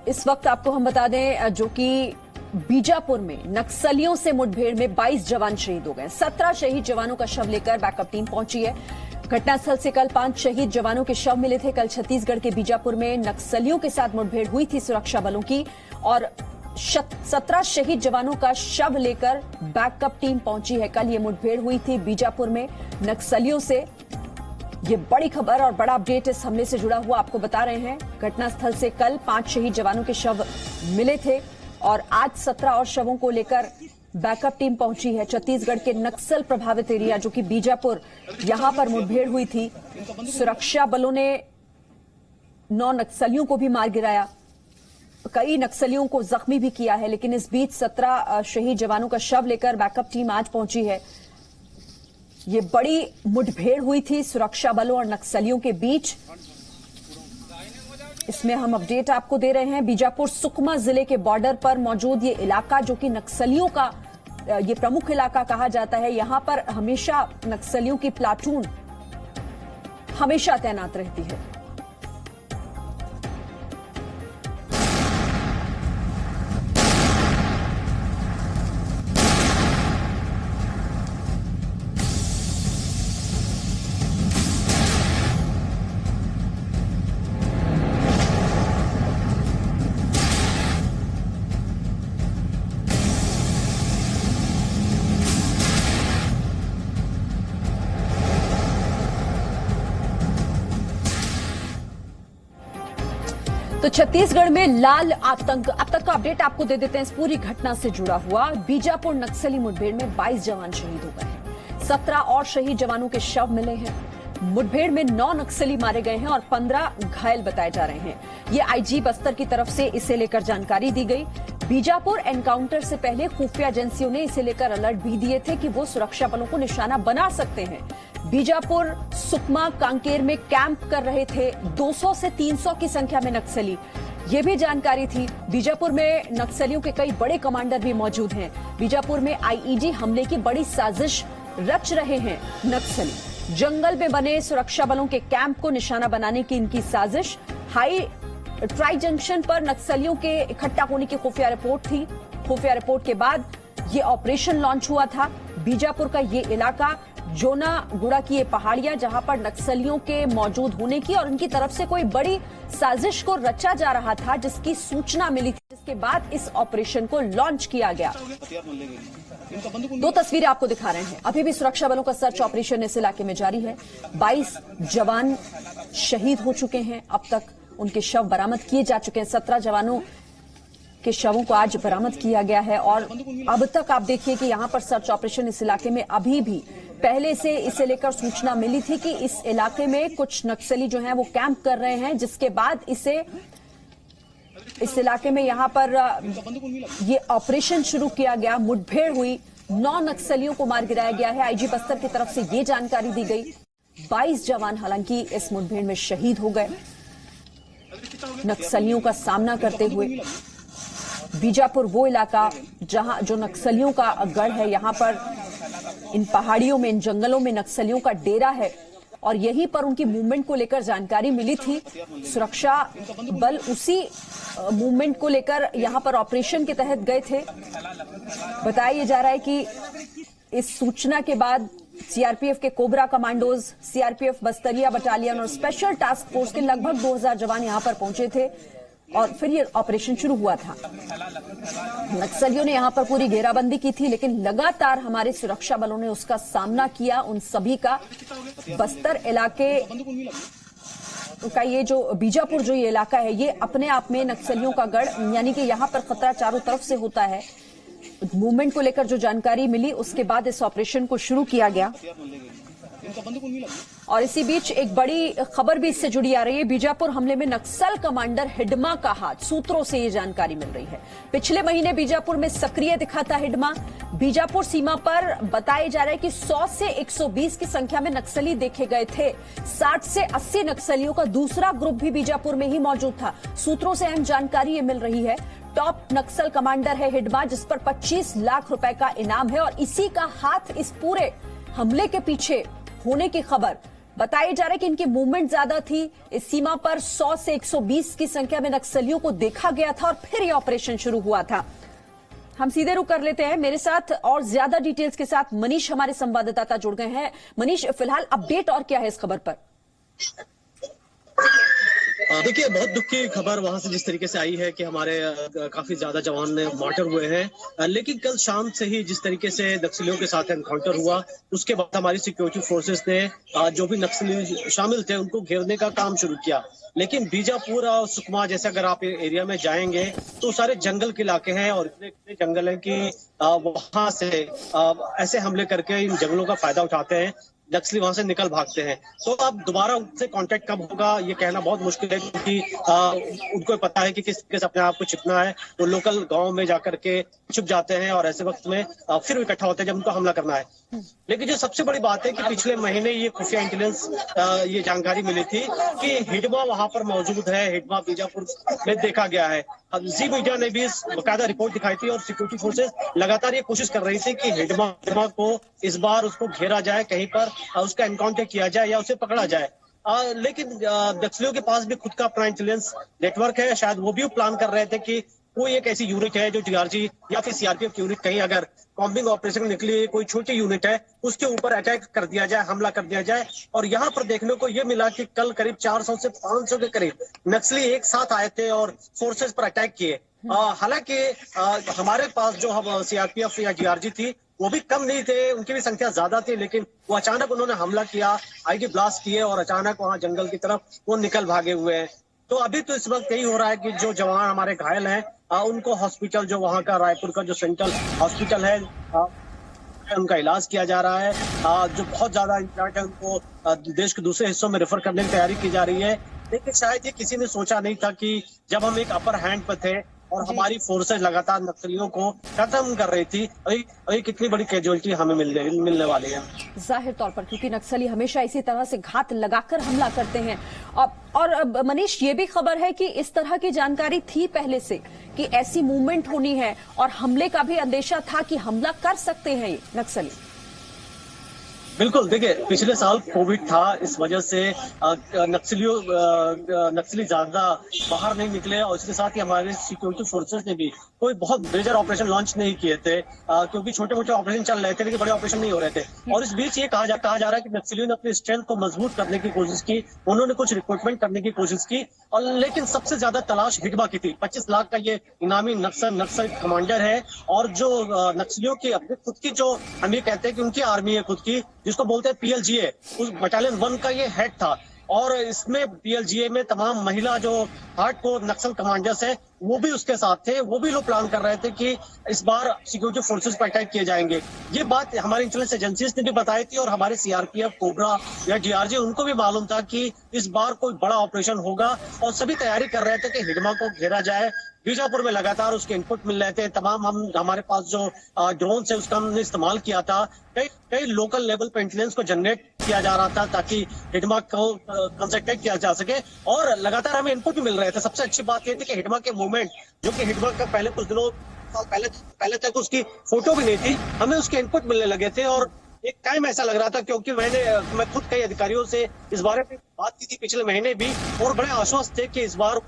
इस वक्त आपको हम बता दें जो कि बीजापुर में नक्सलियों से मुठभेड़ में 22 जवान शहीद हो गए। 17 शहीद जवानों का शव लेकर बैकअप टीम पहुंची है। घटनास्थल से कल 5 शहीद जवानों के शव मिले थे। कल छत्तीसगढ़ के बीजापुर में नक्सलियों के साथ मुठभेड़ हुई थी सुरक्षा बलों की, और 17 शहीद जवानों का शव लेकर बैकअप टीम पहुंची है। कल ये मुठभेड़ हुई थी बीजापुर में नक्सलियों से। ये बड़ी खबर और बड़ा अपडेट इस हमले से जुड़ा हुआ आपको बता रहे हैं। घटनास्थल से कल 5 शहीद जवानों के शव मिले थे और आज 17 और शवों को लेकर बैकअप टीम पहुंची है। छत्तीसगढ़ के नक्सल प्रभावित एरिया जो कि बीजापुर, यहां पर मुठभेड़ हुई थी। सुरक्षा बलों ने 9 नक्सलियों को भी मार गिराया, कई नक्सलियों को जख्मी भी किया है। लेकिन इस बीच 17 शहीद जवानों का शव लेकर बैकअप टीम आज पहुंची है। ये बड़ी मुठभेड़ हुई थी सुरक्षा बलों और नक्सलियों के बीच। इसमें हम अपडेट आपको दे रहे हैं। बीजापुर सुकमा जिले के बॉर्डर पर मौजूद ये इलाका जो कि नक्सलियों का ये प्रमुख इलाका कहा जाता है, यहां पर हमेशा नक्सलियों की प्लाटून हमेशा तैनात रहती है। तो छत्तीसगढ़ में लाल आतंक, अब तक का अपडेट आपको दे देते हैं इस पूरी घटना से जुड़ा हुआ। बीजापुर नक्सली मुठभेड़ में 22 जवान शहीद हो गए हैं। 17 और शहीद जवानों के शव मिले हैं। मुठभेड़ में 9 नक्सली मारे गए हैं और 15 घायल बताए जा रहे हैं। ये आईजी बस्तर की तरफ से इसे लेकर जानकारी दी गई। बीजापुर एनकाउंटर से पहले खुफिया एजेंसियों ने इसे लेकर अलर्ट भी दिए थे कि वो सुरक्षा बलों को निशाना बना सकते हैं। बीजापुर, सुकमा, कांकेर में कैंप कर रहे थे 200 से 300 की संख्या में नक्सली, ये भी जानकारी थी। बीजापुर में नक्सलियों के कई बड़े कमांडर भी मौजूद हैं। बीजापुर में आईईडी हमले की बड़ी साजिश रच रहे हैं नक्सली। जंगल में बने सुरक्षा बलों के कैंप को निशाना बनाने की इनकी साजिश। हाई ट्राई जंक्शन पर नक्सलियों के इकट्ठा होने की खुफिया रिपोर्ट थी। खुफिया रिपोर्ट के बाद ये ऑपरेशन लॉन्च हुआ था। बीजापुर का ये इलाका, जोनागुड़ा की ये पहाड़ियां, जहां पर नक्सलियों के मौजूद होने की और उनकी तरफ से कोई बड़ी साजिश को रचा जा रहा था, जिसकी सूचना मिली थी, जिसके बाद इस ऑपरेशन को लॉन्च किया गया। 2 तस्वीरें आपको दिखा रहे हैं। अभी भी सुरक्षा बलों का सर्च ऑपरेशन इस इलाके में जारी है। 22 जवान शहीद हो चुके हैं, अब तक उनके शव बरामद किए जा चुके हैं। 17 जवानों के शवों को आज बरामद किया गया है और अब तक आप देखिए कि यहां पर सर्च ऑपरेशन इस इलाके में अभी भी, पहले से इसे लेकर सूचना मिली थी कि इस इलाके में कुछ नक्सली जो हैं वो कैंप कर रहे हैं, जिसके बाद इस इलाके में यहां पर ये ऑपरेशन शुरू किया गया। मुठभेड़ हुई, 9 नक्सलियों को मार गिराया गया है। आईजी बस्तर की तरफ से ये जानकारी दी गई। 22 जवान हालांकि इस मुठभेड़ में शहीद हो गए नक्सलियों का सामना करते हुए। बीजापुर वो इलाका जो नक्सलियों का गढ़ है, यहां पर इन पहाड़ियों में, इन जंगलों में नक्सलियों का डेरा है और यहीं पर उनकी मूवमेंट को लेकर जानकारी मिली थी। सुरक्षा बल उसी मूवमेंट को लेकर यहां पर ऑपरेशन के तहत गए थे। बताया जा रहा है कि इस सूचना के बाद सीआरपीएफ के कोबरा कमांडोज, सीआरपीएफ बस्तरिया बटालियन और स्पेशल टास्क फोर्स के लगभग 2000 जवान यहां पर पहुंचे थे और फिर ये ऑपरेशन शुरू हुआ था। नक्सलियों ने यहां पर पूरी घेराबंदी की थी, लेकिन लगातार हमारे सुरक्षा बलों ने उसका सामना किया, उन सभी का। बस्तर इलाके का ये जो बीजापुर जो ये इलाका है, ये अपने आप में नक्सलियों का गढ़, यानी कि यहां पर खतरा चारों तरफ से होता है। मूवमेंट को लेकर जो जानकारी मिली उसके बाद इस ऑपरेशन को शुरू किया गया। और इसी बीच एक बड़ी खबर भी इससे जुड़ी आ रही है। बीजापुर हमले में नक्सल कमांडर हिडमा का हाथ, सूत्रों से ये जानकारी मिल रही है। पिछले महीने बीजापुर में सक्रिय दिखा था हिडमा। बीजापुर सीमा पर बताया जा रहा है कि 100 से 120 की संख्या में नक्सली देखे गए थे। 60 से 80 नक्सलियों का दूसरा ग्रुप भी बीजापुर में ही मौजूद था। सूत्रों से अहम जानकारी ये मिल रही है। टॉप नक्सल कमांडर है हिडमा, जिस पर 25 लाख रुपए का इनाम है और इसी का हाथ इस पूरे हमले के पीछे होने की खबर बताया जा रहा है कि इनकी मूवमेंट ज्यादा थी। इस सीमा पर 100 से 120 की संख्या में नक्सलियों को देखा गया था और फिर यह ऑपरेशन शुरू हुआ था। हम सीधे रुक कर लेते हैं। मेरे साथ और ज्यादा डिटेल्स के साथ मनीष हमारे संवाददाता जुड़ गए हैं। मनीष, फिलहाल अपडेट और क्या है इस खबर पर? देखिए, बहुत दुख की खबर वहां से जिस तरीके से आई है कि हमारे काफी ज्यादा जवान मार्टर हुए हैं, लेकिन कल शाम से ही जिस तरीके से नक्सलियों के साथ एनकाउंटर हुआ, उसके बाद हमारी सिक्योरिटी फोर्सेस ने जो भी नक्सली शामिल थे उनको घेरने का काम शुरू किया। लेकिन बीजापुर और सुकमा जैसे अगर आप एरिया में जाएंगे तो सारे जंगल के इलाके हैं और इतने जंगल है कि वहां से ऐसे हमले करके इन जंगलों का फायदा उठाते हैं, नक्सली वहां से निकल भागते हैं। तो अब दोबारा उनसे कांटेक्ट कब होगा ये कहना बहुत मुश्किल है, क्योंकि उनको पता है कि किस तरीके से अपने आप को छिपना है। वो लोकल गांव में जाकर के छुप जाते हैं और ऐसे वक्त में फिर इकट्ठा होते हैं जब उनको हमला करना है। लेकिन जो सबसे बड़ी बात है कि पिछले महीने ये खुफिया इंटेलिजेंस ये जानकारी मिली थी कि हिडमा वहां पर मौजूद है, हिडमा बीजापुर में देखा गया है। जी मीडिया ने भी बकायदा रिपोर्ट दिखाई थी और सिक्योरिटी फोर्सेस लगातार ये कोशिश कर रही थी कि हिडमा को इस बार उसको घेरा जाए, कहीं पर उसका एनकाउंटर किया जाए या उसे पकड़ा जाए। लेकिन नक्सलियों के पास भी खुद का अपना इंटेलिजेंस नेटवर्क है। शायद वो भी प्लान कर रहे थे कि कोई एक ऐसी यूनिट है जो जीआरजी या फिर सीआरपीएफ यूनिट, कहीं अगर कॉम्बिंग ऑपरेशन निकली कोई छोटी यूनिट है, उसके ऊपर अटैक कर दिया जाए, हमला कर दिया जाए। और यहाँ पर देखने को ये मिला कि कल करीब 400 से 500 के करीब नक्सली एक साथ आए थे और फोर्सेस पर अटैक किए। हालांकि हमारे पास जो हम सीआरपीएफ या जीआरजी थी वो भी कम नहीं थे, उनकी भी संख्या ज्यादा थी, लेकिन वो अचानक उन्होंने हमला किया, आईडी ब्लास्ट किए और अचानक वहां जंगल की तरफ वो निकल भागे हुए हैं। तो अभी तो इस वक्त यही हो रहा है कि जो जवान हमारे घायल हैं उनको हॉस्पिटल, जो वहाँ का रायपुर का जो सेंट्रल हॉस्पिटल है, उनका इलाज किया जा रहा है। जो बहुत ज्यादा इंजर्ड है उनको देश के दूसरे हिस्सों में रेफर करने की तैयारी की जा रही है। लेकिन शायद ये किसी ने सोचा नहीं था कि जब हम एक अपर हैंड पर थे और हमारी फोर्सेज लगातार नक्सलियों को खत्म कर रही थी, अभी कितनी बड़ी कैजुअलिटी हमें मिलने वाली है। जाहिर तौर पर, क्योंकि नक्सली हमेशा इसी तरह से घात लगाकर हमला करते हैं। और मनीष, ये भी खबर है कि इस तरह की जानकारी थी पहले से कि ऐसी मूवमेंट होनी है और हमले का भी अंदेशा था कि हमला कर सकते हैं ये नक्सली। बिल्कुल, देखिए पिछले साल कोविड था, इस वजह से नक्सली ज्यादा बाहर नहीं निकले और इसके साथ ही हमारे सिक्योरिटी फोर्सेस ने भी कोई बहुत मेजर ऑपरेशन लॉन्च नहीं किए थे, क्योंकि छोटे मोटे ऑपरेशन चल रहे थे लेकिन बड़े ऑपरेशन नहीं हो रहे थे। और इस बीच ये कहा जा रहा है कि नक्सलियों ने अपनी स्ट्रेंथ को मजबूत करने की कोशिश की, उन्होंने कुछ रिक्रूटमेंट करने की कोशिश की, और लेकिन सबसे ज्यादा तलाश हिडमा की थी। 25 लाख का ये इनामी नक्सल कमांडर है और जो नक्सलियों की अपनी खुद की, जो हम ये कहते हैं कि उनकी आर्मी है खुद की, जिसको बोलते हैं पीएलजीए, उस बटालियन 1 का ये हेड था। और इसमें पीएलजीए में तमाम महिला जो हार्डकोर नक्सल कमांडर्स हैं वो भी उसके साथ थे। वो भी लोग प्लान कर रहे थे कि इस बार सिक्योरिटी फोर्सेस पर अटैक किए जाएंगे। ये बात हमारी इंटेलिजेंस एजेंसीज ने भी बताई थी और हमारे सीआरपीएफ, कोबरा या जीआरजी, उनको भी मालूम था कि इस बार कोई बड़ा ऑपरेशन होगा और सभी तैयारी कर रहे थे कि हिडमा को घेरा जाए। बीजापुर में लगातार उसके इनपुट मिल रहे थे, तमाम हमारे पास जो ड्रोन है उसका हमने इस्तेमाल किया था। कई लोकल लेवल पे इंटेलिजेंस को जनरेट किया जा रहा था ताकि हिडमा को कंसंट्रेट किया जा सके और लगातार हमें इनपुट भी मिल रहे थे। सबसे अच्छी बात ये थी कि हिडमा के मूवमेंट, जो कि हिडमा का पहले कुछ दिनों पहले तक उसकी फोटो भी नहीं थी, हमें उसके इनपुट मिलने लगे थे और एक टाइम ऐसा लग रहा था, क्योंकि मैं खुद कई अधिकारियों से इस बारे में बात की थी पिछले महीने भी और बड़े आश्वस्त थे कि इस बार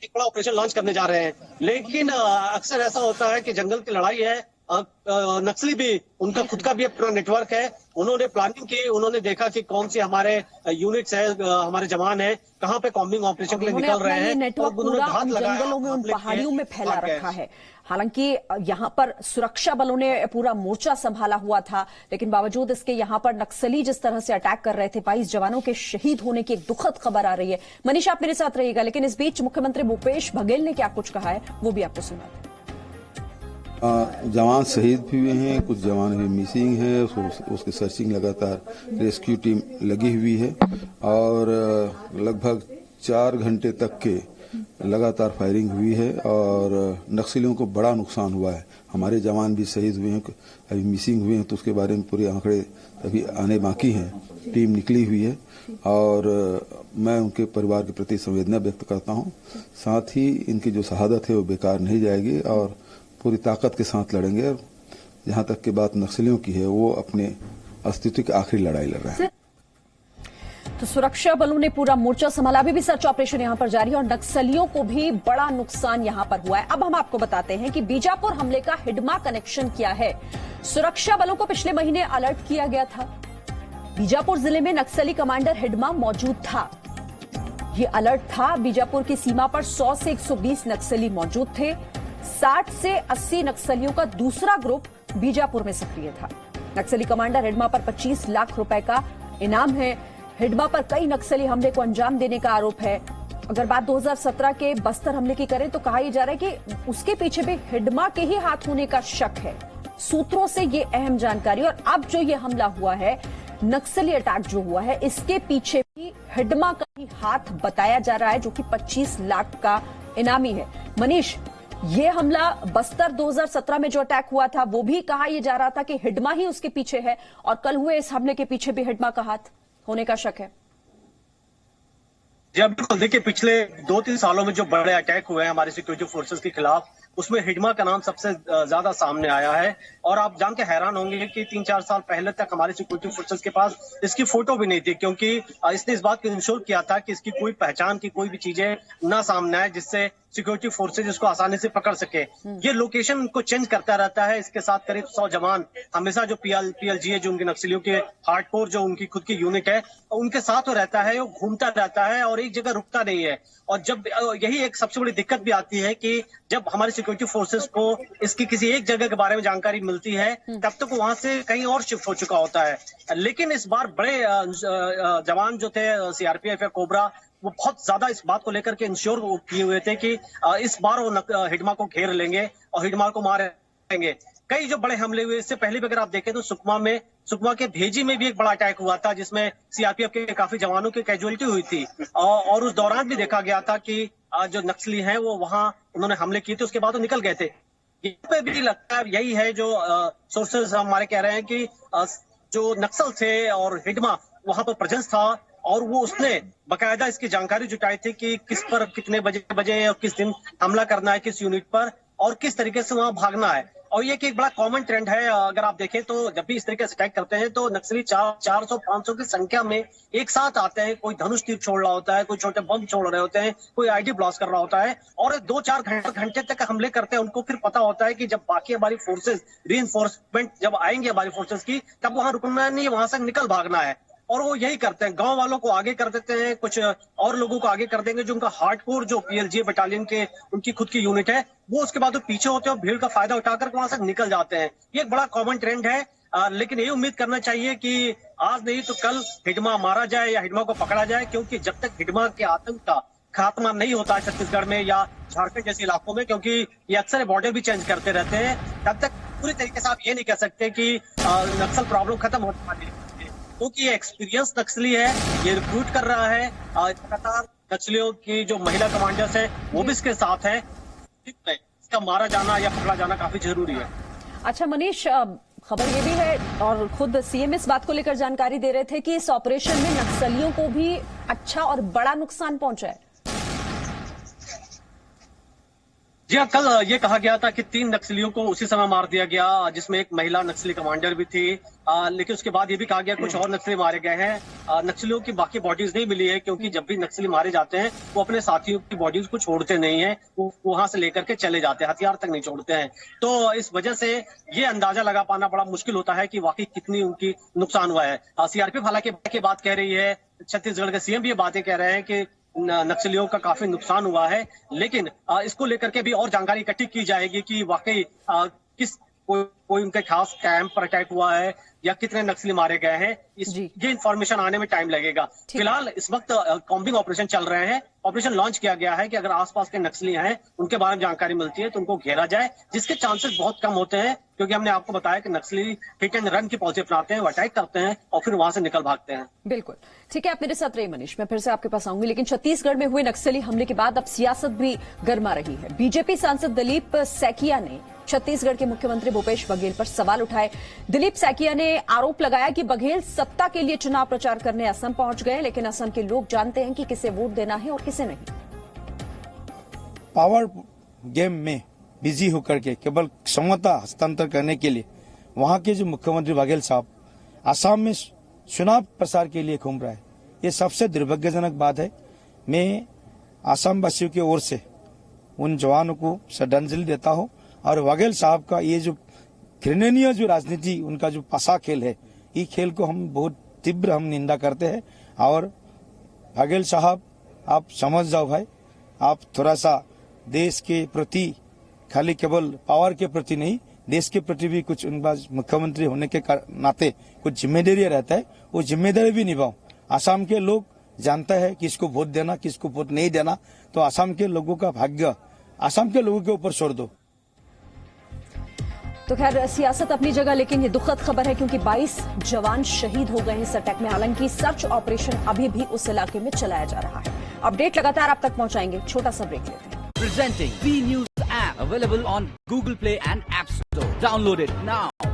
एक बड़ा ऑपरेशन लॉन्च करने जा रहे हैं। लेकिन अक्सर ऐसा होता है कि जंगल की लड़ाई है, नक्सली भी, उनका खुद का भी अपना नेटवर्क है, उन्होंने प्लानिंग की, उन्होंने देखा कि कौन सी हमारे यूनिट्स है, हमारे जवान है, कहाँ पे कॉम्बिंग ऑपरेशन के लिए निकल रहे हैं। नेटवर्क पूरा उन जंगलों में, उन पहाड़ियों में फैला रखा है। हालांकि यहाँ पर सुरक्षा बलों ने पूरा मोर्चा संभाला हुआ था, लेकिन बावजूद इसके यहाँ पर नक्सली जिस तरह से अटैक कर रहे थे, 22 जवानों के शहीद होने की एक दुखद खबर आ रही है। मनीष, आप मेरे साथ रहिएगा, लेकिन इस बीच मुख्यमंत्री भूपेश बघेल ने क्या कुछ कहा है वो भी आपको सुना दें। जवान शहीद भी हुए हैं, कुछ जवान अभी मिसिंग है, उसकी सर्चिंग लगातार रेस्क्यू टीम लगी हुई है और लगभग 4 घंटे तक के लगातार फायरिंग हुई है और नक्सलियों को बड़ा नुकसान हुआ है। हमारे जवान भी शहीद हुए हैं, अभी मिसिंग हुए हैं, तो उसके बारे में पूरे आंकड़े अभी आने बाकी हैं। टीम निकली हुई है और मैं उनके परिवार के प्रति संवेदना व्यक्त करता हूं। साथ ही इनकी जो शहादत है वो बेकार नहीं जाएगी और पूरी ताकत के साथ लड़ेंगे। जहां तक की बात नक्सलियों की है, वो अपने अस्तित्व की आखिरी लड़ाई लड़ रहे हैं। तो सुरक्षा बलों ने पूरा मोर्चा संभाला। अभी भी सर्च ऑपरेशन यहां पर जारी है और नक्सलियों को भी बड़ा नुकसान यहां पर हुआ है। अब हम आपको बताते हैं कि बीजापुर हमले का हिडमा कनेक्शन क्या है। सुरक्षा बलों को पिछले महीने अलर्ट किया गया था। बीजापुर जिले में नक्सली कमांडर हिडमा मौजूद था। ये अलर्ट था। बीजापुर की सीमा पर 100 से 120 नक्सली मौजूद थे। 60 से 80 नक्सलियों का दूसरा ग्रुप बीजापुर में सक्रिय था। नक्सली कमांडर हिडमा पर 25 लाख रुपए का इनाम है। हिडमा पर कई नक्सली हमले को अंजाम देने का आरोप है। अगर बात 2017 के बस्तर हमले की करें तो कहा यह जा रहा है कि उसके पीछे भी हिडमा के ही हाथ होने का शक है। सूत्रों से ये अहम जानकारी। और अब जो ये हमला हुआ है, नक्सली अटैक जो हुआ है, इसके पीछे भी हिडमा का ही हाथ बताया जा रहा है, जो कि 25 लाख का इनामी है। मनीष, ये हमला बस्तर 2017 में जो अटैक हुआ था, वो भी कहा यह जा रहा था कि हिडमा ही उसके पीछे है और कल हुए इस हमले के पीछे भी हिडमा का हाथ होने का शक है। जी बिल्कुल, देखिए पिछले 2-3 सालों में जो बड़े अटैक हुए हैं हमारी सिक्योरिटी फोर्सेस के खिलाफ, उसमें हिडमा का नाम सबसे ज्यादा सामने आया है। और आप जान के हैरान होंगे कि 3-4 साल पहले तक हमारी सिक्योरिटी फोर्सेस के पास इसकी फोटो भी नहीं थी, क्योंकि इसने इस बात को इंश्योर किया था कि इसकी कोई पहचान की कोई भी चीजें ना सामने आए, जिससे सिक्योरिटी फोर्सेज इसको आसानी से पकड़ सके। ये लोकेशन को चेंज करता रहता है। इसके साथ करीब 100 जवान हमेशा जो पीएलजी है, जो उनके नक्सलियों के हार्डकोर जो उनकी खुद की यूनिट है, उनके साथ वो रहता है। वो घूमता रहता है और एक जगह रुकता नहीं है। और जब यही एक सबसे बड़ी दिक्कत भी आती है कि जब हमारी सिक्योरिटी फोर्सेस को इसकी किसी एक जगह के बारे में जानकारी मिलती है, तब तक वहां से कहीं और शिफ्ट हो चुका होता है। लेकिन इस बार बड़े जवान जो थे सीआरपीएफ या कोबरा, वो बहुत ज्यादा इस बात को लेकर के इंश्योर किए हुए थे कि इस बार वो हिडमा को घेर लेंगे और हिडमा को मारेंगे। कई जो बड़े हमले हुए, इससे पहले भी अगर आप देखें तो सुकमा के भेजी में भी एक बड़ा अटैक हुआ था, जिसमें सीआरपीएफ के काफी जवानों की कैजुअलिटी हुई थी। और उस दौरान भी देखा गया था कि जो नक्सली हैं वो वहां उन्होंने हमले किए थे, उसके बाद वो निकल गए थे। यहाँ पे भी लगता है यही है जो सोर्सेज हमारे कह रहे हैं कि जो नक्सल थे और हिडमा वहां पर प्रेजेंस था, और वो उसने बकायदा इसकी जानकारी जुटाई थी कि किस पर कितने बजे और किस दिन हमला करना है, किस यूनिट पर, और किस तरीके से वहां भागना है। और ये एक बड़ा कॉमन ट्रेंड है। अगर आप देखें तो जब भी इस तरीके से अटैक करते हैं तो नक्सली 400-500 की संख्या में एक साथ आते हैं। कोई धनुष तीर छोड़ रहा होता है, कोई छोटे बम छोड़ रहे होते हैं, कोई आईडी ब्लास्ट कर रहा होता है, और 2-4 घंटे तक हमले करते हैं। उनको फिर पता होता है कि जब बाकी हमारी फोर्सेज रीइंफोर्समेंट जब आएंगे हमारी फोर्सेज की, तब वहां रुकना नहीं, वहां से निकल भागना है। और वो यही करते हैं। गांव वालों को आगे कर देते हैं, कुछ और लोगों को आगे कर देंगे जो उनका हार्डकोर जो पीएलजी बटालियन के उनकी खुद की यूनिट है, वो उसके बाद वो पीछे होते हैं और भीड़ का फायदा उठाकर वहां से निकल जाते हैं। ये एक बड़ा कॉमन ट्रेंड है। लेकिन ये उम्मीद करना चाहिए कि आज नहीं तो कल हिडमा मारा जाए या हिडमा को पकड़ा जाए, क्योंकि जब तक हिडमा के आतंक का खात्मा नहीं होता छत्तीसगढ़ में या झारखंड जैसे इलाकों में, क्योंकि ये अक्सर बॉर्डर भी चेंज करते रहते हैं, तब तक पूरी तरीके से आप ये नहीं कह सकते कि नक्सल प्रॉब्लम खत्म होने वाली है। क्योंकि ये एक्सपीरियंस नक्सली है, ये रिक्रूट कर रहा है। लगातार नक्सलियों की जो महिला कमांडर्स है वो भी इसके साथ है। इसका मारा जाना या पकड़ा जाना काफी जरूरी है। अच्छा मनीष, खबर ये भी है और खुद सीएम इस बात को लेकर जानकारी दे रहे थे कि इस ऑपरेशन में नक्सलियों को भी अच्छा और बड़ा नुकसान पहुंचा है। जी हाँ, कल ये कहा गया था कि 3 नक्सलियों को उसी समय मार दिया गया, जिसमें एक महिला नक्सली कमांडर भी थी। लेकिन उसके बाद ये भी कहा गया कुछ और नक्सली मारे गए हैं। नक्सलियों की बाकी बॉडीज नहीं मिली है, क्योंकि जब भी नक्सली मारे जाते हैं वो अपने साथियों की बॉडीज को छोड़ते नहीं है, वो वहां से लेकर के चले जाते हैं, हथियार तक नहीं छोड़ते हैं। तो इस वजह से ये अंदाजा लगा पाना बड़ा मुश्किल होता है कि वाकई कितनी उनकी नुकसान हुआ है। सीआरपीएफ हालांकि बात कह रही है, छत्तीसगढ़ के सीएम भी ये बातें कह रहे हैं कि नक्सलियों का काफी नुकसान हुआ है, लेकिन इसको लेकर के भी और जानकारी इकट्ठी की जाएगी कि वाकई किस कोई उनके खास कैंप पर अटैक हुआ है या कितने नक्सली मारे गए हैं। ये इंफॉर्मेशन आने में टाइम लगेगा। फिलहाल इस वक्त कॉम्बिंग ऑपरेशन चल रहे हैं। ऑपरेशन लॉन्च किया गया है कि अगर आसपास के नक्सली हैं, उनके बारे में जानकारी मिलती है तो उनको घेरा जाए, जिसके चांसेस बहुत कम होते हैं, क्योंकि हमने आपको बताया कि नक्सली हिट एंड रन की पॉलिसी अपनाते हैं, वो अटैक करते हैं और फिर वहां से निकल भागते हैं। बिल्कुल ठीक है, आप मेरे साथ रहिए मनीष, मैं फिर से आपके पास आऊंगी। लेकिन छत्तीसगढ़ में हुए नक्सली हमले के बाद अब सियासत भी गर्मा रही है। बीजेपी सांसद दिलीप सैकिया ने छत्तीसगढ़ के मुख्यमंत्री भूपेश बघेल पर सवाल उठाए। दिलीप सैकिया ने आरोप लगाया कि बघेल सत्ता के लिए चुनाव प्रचार करने असम पहुंच गए, लेकिन असम के लोग जानते हैं कि किसे वोट देना है और किसे नहीं। पावर गेम में बिजी होकर के केवल क्षमता हस्तांतर करने के लिए वहां के जो मुख्यमंत्री बघेल साहब असम में चुनाव प्रचार के लिए घूम रहा है, ये सबसे दुर्भाग्यजनक बात है। मैं आसाम वासियों की ओर से उन जवानों को श्रद्धांजलि देता हूं और वाघेल साहब का ये जो घृणनीय जो राजनीति, उनका जो पासा खेल है, ये खेल को हम बहुत तीव्र हम निंदा करते हैं। और वाघेल साहब, आप समझ जाओ भाई, आप थोड़ा सा देश के प्रति, खाली केवल पावर के प्रति नहीं, देश के प्रति भी कुछ उनका मुख्यमंत्री होने के नाते कुछ जिम्मेदारी रहता है, वो जिम्मेदारी भी निभाओ। आसाम के लोग जानता है किसको वोट देना, किसको वोट नहीं देना, तो आसाम के लोगों का भाग्य आसाम के लोगों के ऊपर छोड़ दो। तो खैर, सियासत अपनी जगह, लेकिन ये दुखद खबर है क्योंकि 22 जवान शहीद हो गए हैं इस अटैक में। हालांकि सर्च ऑपरेशन अभी भी उस इलाके में चलाया जा रहा है। अपडेट लगातार आप तक पहुंचाएंगे। छोटा सा ब्रेक लेते हैं। Presenting B News app available on Google Play and App Store. Download it now.